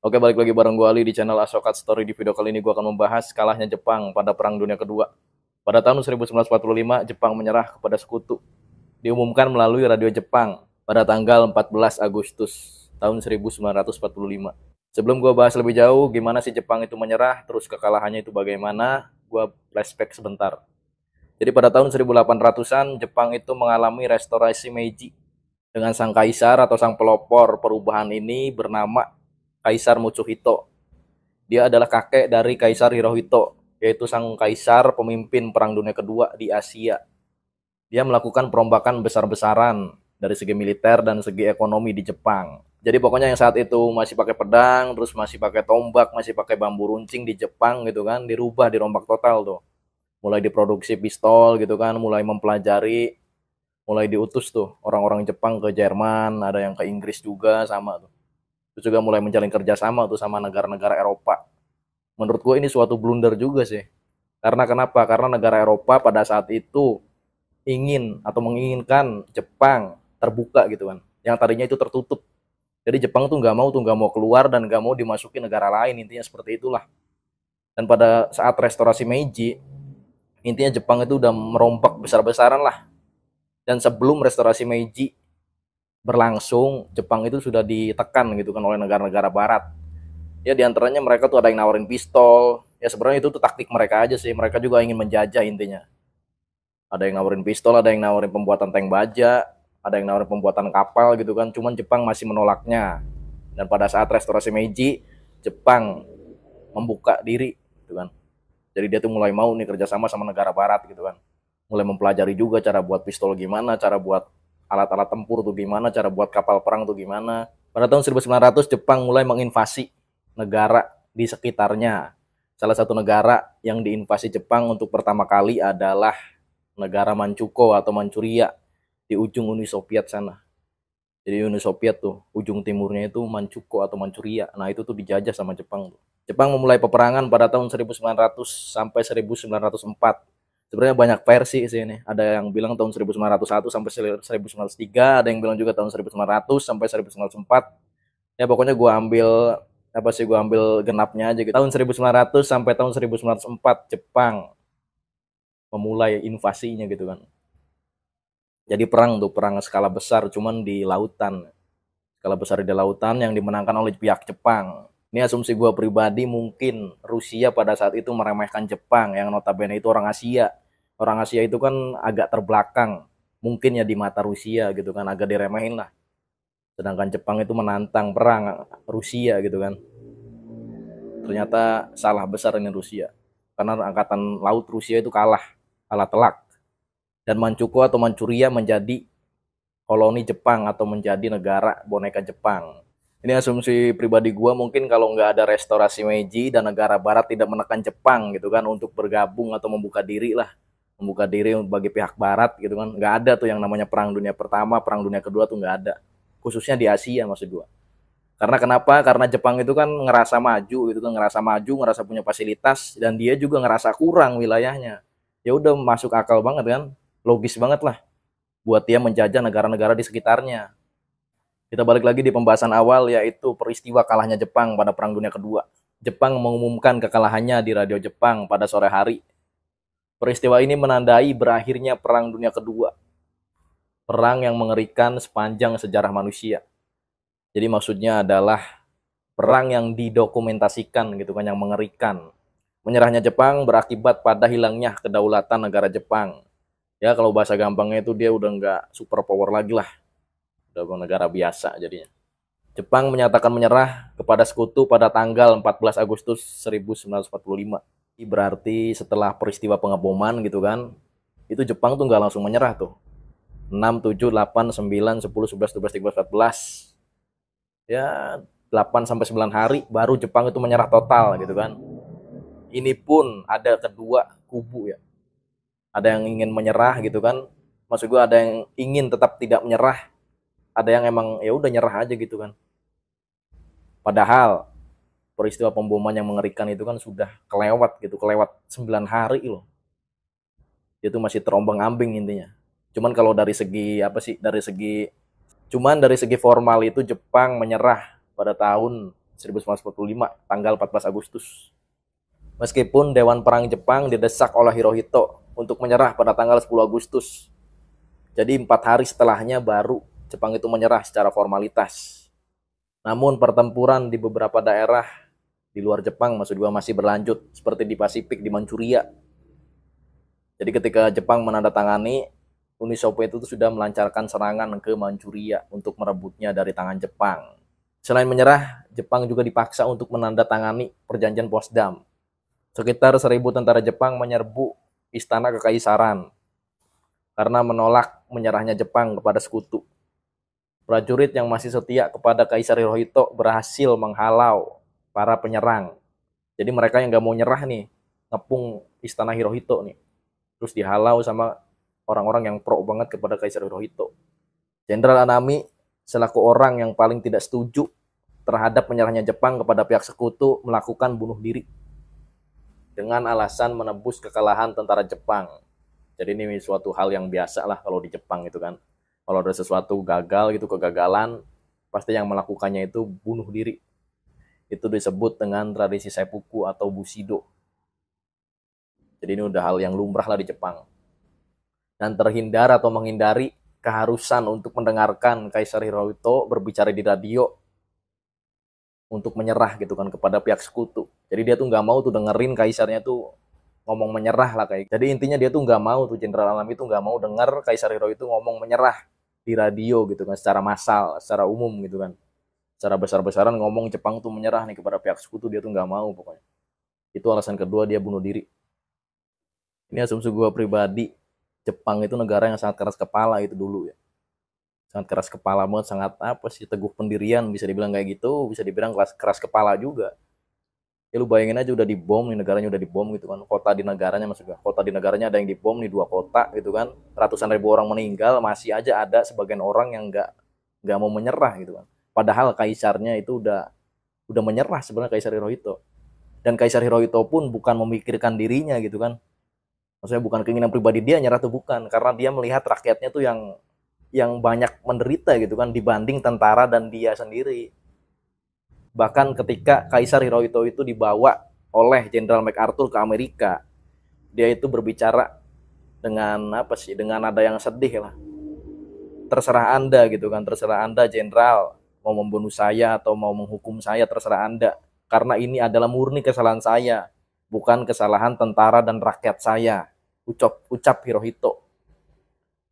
Oke, balik lagi bareng gue Ali di channel Asokat Story. Di video kali ini gue akan membahas kalahnya Jepang pada Perang Dunia Kedua. Pada tahun 1945, Jepang menyerah kepada sekutu. Diumumkan melalui radio Jepang pada tanggal 14 Agustus tahun 1945. Sebelum gue bahas lebih jauh gimana sih Jepang itu menyerah, terus kekalahannya itu bagaimana, gue flashback sebentar. Jadi pada tahun 1800-an, Jepang itu mengalami restorasi Meiji dengan sang kaisar atau sang pelopor perubahan ini bernama Kaisar Matsuhito. Dia adalah kakek dari Kaisar Hirohito, yaitu sang kaisar pemimpin Perang Dunia Kedua di Asia. Dia melakukan perombakan besar-besaran dari segi militer dan segi ekonomi di Jepang. Jadi pokoknya yang saat itu masih pakai pedang, terus masih pakai tombak, masih pakai bambu runcing di Jepang gitu kan, dirubah, dirombak total tuh. Mulai diproduksi pistol gitu kan, mulai mempelajari, mulai diutus tuh orang-orang Jepang ke Jerman, ada yang ke Inggris juga sama tuh. Terus juga mulai menjalin kerjasama tuh sama negara-negara Eropa. Menurut gue ini suatu blunder juga sih. Karena kenapa? Karena negara Eropa pada saat itu ingin atau menginginkan Jepang terbuka gitu kan. Yang tadinya itu tertutup. Jadi Jepang tuh nggak mau keluar dan nggak mau dimasuki negara lain, intinya seperti itulah. Dan pada saat restorasi Meiji, intinya Jepang itu udah merompak besar-besaran lah. Dan sebelum restorasi Meiji berlangsung, Jepang itu sudah ditekan gitu kan oleh negara-negara barat. Ya diantaranya mereka tuh ada yang nawarin pistol. Ya sebenarnya itu tuh taktik mereka aja sih. Mereka juga ingin menjajah intinya. Ada yang nawarin pistol, ada yang nawarin pembuatan tank baja, ada yang nawarin pembuatan kapal gitu kan. Cuman Jepang masih menolaknya. Dan pada saat restorasi Meiji, Jepang membuka diri gitu kan. Jadi dia tuh mulai mau nih kerjasama sama negara barat gitu kan. Mulai mempelajari juga cara buat pistol gimana, cara buat alat-alat tempur tuh gimana, cara buat kapal perang tuh gimana. Pada tahun 1900 Jepang mulai menginvasi negara di sekitarnya. Salah satu negara yang diinvasi Jepang untuk pertama kali adalah negara Manchukuo atau Manchuria di ujung Uni Soviet sana. Jadi Uni Soviet tuh ujung timurnya itu Manchukuo atau Manchuria. Nah itu tuh dijajah sama Jepang tuh. Jepang memulai peperangan pada tahun 1900 sampai 1904. Sebenarnya banyak versi sih ini. Ada yang bilang tahun 1901 sampai 1903, ada yang bilang juga tahun 1900 sampai 1904. Ya pokoknya gue ambil genapnya aja gitu. Tahun 1900 sampai tahun 1904 Jepang memulai invasinya gitu kan. Jadi perang skala besar cuman di lautan. Skala besar di lautan yang dimenangkan oleh pihak Jepang. Ini asumsi gue pribadi, mungkin Rusia pada saat itu meremehkan Jepang yang notabene itu orang Asia. Orang Asia itu kan agak terbelakang. Mungkin ya di mata Rusia gitu kan, agak diremehin lah. Sedangkan Jepang itu menantang perang Rusia gitu kan. Ternyata salah besar ini Rusia. Karena angkatan laut Rusia itu kalah telak. Dan Manchukuo atau Manchuria menjadi koloni Jepang atau menjadi negara boneka Jepang. Ini asumsi pribadi gue, mungkin kalau nggak ada restorasi Meiji dan negara barat tidak menekan Jepang gitu kan untuk bergabung atau membuka diri lah. Membuka diri bagi pihak barat gitu kan. Nggak ada tuh yang namanya Perang Dunia Pertama, Perang Dunia Kedua tuh nggak ada. Khususnya di Asia maksud gue. Karena kenapa? Karena Jepang itu kan ngerasa maju gitu kan, ngerasa punya fasilitas, dan dia juga ngerasa kurang wilayahnya. Ya udah masuk akal banget kan, logis banget lah buat dia menjajah negara-negara di sekitarnya. Kita balik lagi di pembahasan awal, yaitu peristiwa kalahnya Jepang pada Perang Dunia Kedua. Jepang mengumumkan kekalahannya di radio Jepang pada sore hari. Peristiwa ini menandai berakhirnya Perang Dunia Kedua. Perang yang mengerikan sepanjang sejarah manusia. Jadi maksudnya adalah perang yang didokumentasikan gitu kan, yang mengerikan. Menyerahnya Jepang berakibat pada hilangnya kedaulatan negara Jepang. Ya kalau bahasa gampangnya itu dia udah nggak super power lagi lah. Udah negara biasa jadinya. Jepang menyatakan menyerah kepada sekutu pada tanggal 14 Agustus 1945. Berarti setelah peristiwa pengeboman gitu kan, itu Jepang tuh nggak langsung menyerah tuh. 6, 7, 8, 9, 10, 11, 12, 13, 14. Ya 8 sampai 9 hari baru Jepang itu menyerah total gitu kan. Ini pun ada kedua kubu ya. Ada yang ingin menyerah gitu kan. Maksud gue ada yang ingin tetap tidak menyerah. Ada yang emang ya udah nyerah aja gitu kan. Padahal peristiwa pemboman yang mengerikan itu kan sudah kelewat 9 hari loh. Itu masih terombang-ambing intinya. Cuman kalau dari segi apa sih, dari segi formal itu Jepang menyerah pada tahun 1945 tanggal 14 Agustus. Meskipun Dewan Perang Jepang didesak oleh Hirohito untuk menyerah pada tanggal 10 Agustus. Jadi 4 hari setelahnya baru Jepang itu menyerah secara formalitas. Namun pertempuran di beberapa daerah di luar Jepang maksud gua masih berlanjut, seperti di Pasifik, di Manchuria. Jadi ketika Jepang menandatangani, Uni Soviet itu sudah melancarkan serangan ke Manchuria untuk merebutnya dari tangan Jepang. Selain menyerah, Jepang juga dipaksa untuk menandatangani perjanjian Potsdam. Sekitar 1.000 tentara Jepang menyerbu istana kekaisaran karena menolak menyerahnya Jepang kepada sekutu. Prajurit yang masih setia kepada Kaisar Hirohito berhasil menghalau para penyerang. Jadi mereka yang gak mau nyerah nih, ngepung istana Hirohito nih. Terus dihalau sama orang-orang yang pro banget kepada Kaisar Hirohito. Jenderal Anami selaku orang yang paling tidak setuju terhadap menyerahnya Jepang kepada pihak sekutu melakukan bunuh diri dengan alasan menebus kekalahan tentara Jepang. Jadi ini suatu hal yang biasa lah kalau di Jepang itu kan. Kalau ada sesuatu gagal gitu, kegagalan, pasti yang melakukannya itu bunuh diri. Itu disebut dengan tradisi seppuku atau bushido. Jadi ini udah hal yang lumrah lah di Jepang. Dan terhindar atau menghindari keharusan untuk mendengarkan Kaisar Hirohito berbicara di radio untuk menyerah gitu kan kepada pihak sekutu. Jadi dia tuh nggak mau tuh dengerin kaisarnya tuh ngomong menyerah lah kayak. Jadi intinya dia tuh nggak mau tuh Jenderal Anami itu nggak mau dengar Kaisar Hirohito ngomong menyerah di radio gitu kan, secara massal, secara umum gitu kan, secara besar-besaran ngomong Jepang tuh menyerah nih kepada pihak sekutu, dia tuh nggak mau pokoknya. Itu alasan kedua dia bunuh diri. Ini asumsi gue pribadi, Jepang itu negara yang sangat keras kepala itu dulu ya, sangat keras kepala banget, sangat apa sih, teguh pendirian bisa dibilang kayak gitu, bisa dibilang keras kepala juga. Ya lu bayangin aja udah dibom nih, negaranya udah dibom gitu kan, kota di negaranya maksudnya, kota di negaranya ada yang dibom nih, 2 kota gitu kan, ratusan ribu orang meninggal, masih aja ada sebagian orang yang nggak mau menyerah gitu kan. Padahal kaisarnya itu udah menyerah sebenarnya, Kaisar Hirohito. Dan Kaisar Hirohito pun bukan memikirkan dirinya gitu kan, maksudnya bukan keinginan pribadi dia nyerah tuh, bukan, karena dia melihat rakyatnya tuh yang banyak menderita gitu kan dibanding tentara dan dia sendiri. Bahkan ketika Kaisar Hirohito itu dibawa oleh Jenderal MacArthur ke Amerika, dia itu berbicara dengan apa sih, dengan nada yang sedih lah. Terserah Anda gitu kan, terserah Anda Jenderal, mau membunuh saya atau mau menghukum saya, terserah Anda. Karena ini adalah murni kesalahan saya, bukan kesalahan tentara dan rakyat saya. Ucap Hirohito.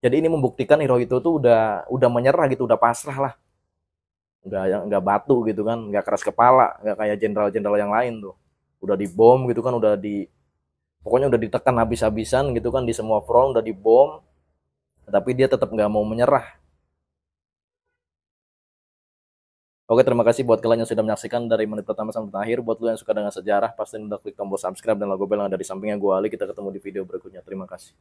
Jadi ini membuktikan Hirohito tuh udah menyerah gitu, udah pasrah lah. Nggak batu gitu kan, nggak keras kepala, nggak kayak jenderal-jenderal yang lain tuh. Udah dibom gitu kan, pokoknya udah ditekan habis-habisan gitu kan, di semua front udah dibom, tapi dia tetap nggak mau menyerah. Oke, terima kasih buat kalian yang sudah menyaksikan dari menit pertama sampai akhir. Buat lu yang suka dengan sejarah, pasti udah klik tombol subscribe dan logo bel yang ada di sampingnya. Gue Ali, kita ketemu di video berikutnya. Terima kasih.